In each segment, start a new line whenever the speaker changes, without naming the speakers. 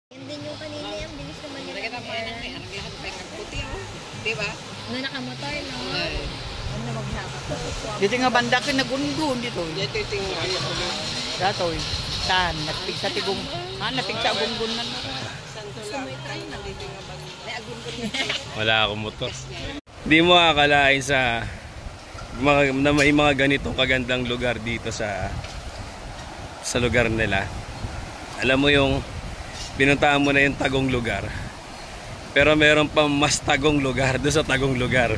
Yan din yung kanina yung bilis naman yung
Nakita mo yan may lahat ng puti, oh. Di ba?
na nakamotor, no? Ano na magnakaw?
Dito nga banda ko nagundun dito.
Dito yung
Dato eh. Saan? Natig sa tigong. Natig sa gunggun na.
santo lang. Nandito yung
Wala akong motor. Hindi mo akalain sa na may mga ganitong kagandang lugar dito sa lugar nila. Alam mo yung pinuntahan mo na yung tagong lugar, pero meron pa mas tagong lugar doon sa tagong lugar.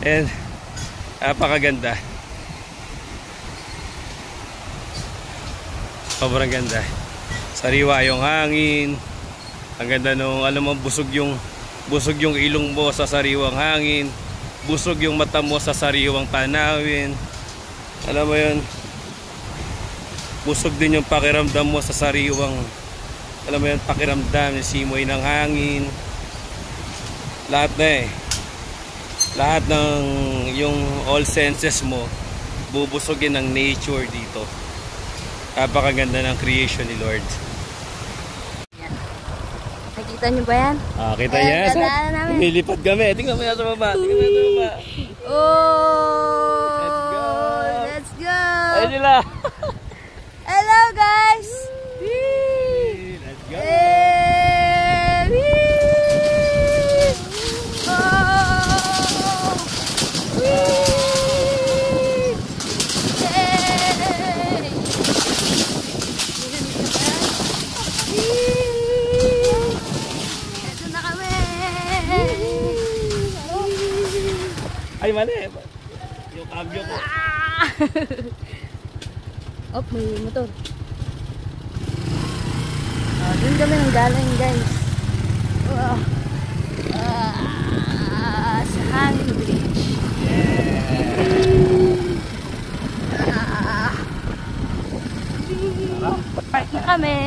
And napakaganda, sobrang ganda. Sariwa yung hangin, ang ganda nung alam mo, busog yung ilong mo sa sariwang hangin, busog yung mata mo sa sariwang tanawin. Alam mo yun, busog din yung pakiramdam mo sa sariwang, alam mo yun, pakiramdam, yung simoy ng hangin, lahat na lahat ng yung all senses mo bubusogin ng nature dito. Napakaganda ng creation ni Lord.
Nakita niyo ba yan?
Kita yan. Nilipad kami. Tingnan mo yan sa baba. Tingnan mo yan sa baba.
Oh!
Let's go!
Let's go!
Ayun nila.
Hello, guys!
Let's go! Ay, mali. Yung cambio ko.
Oh, may motor. Doon kami nang galing, guys. Sa Hangin Bridge. Park na kami.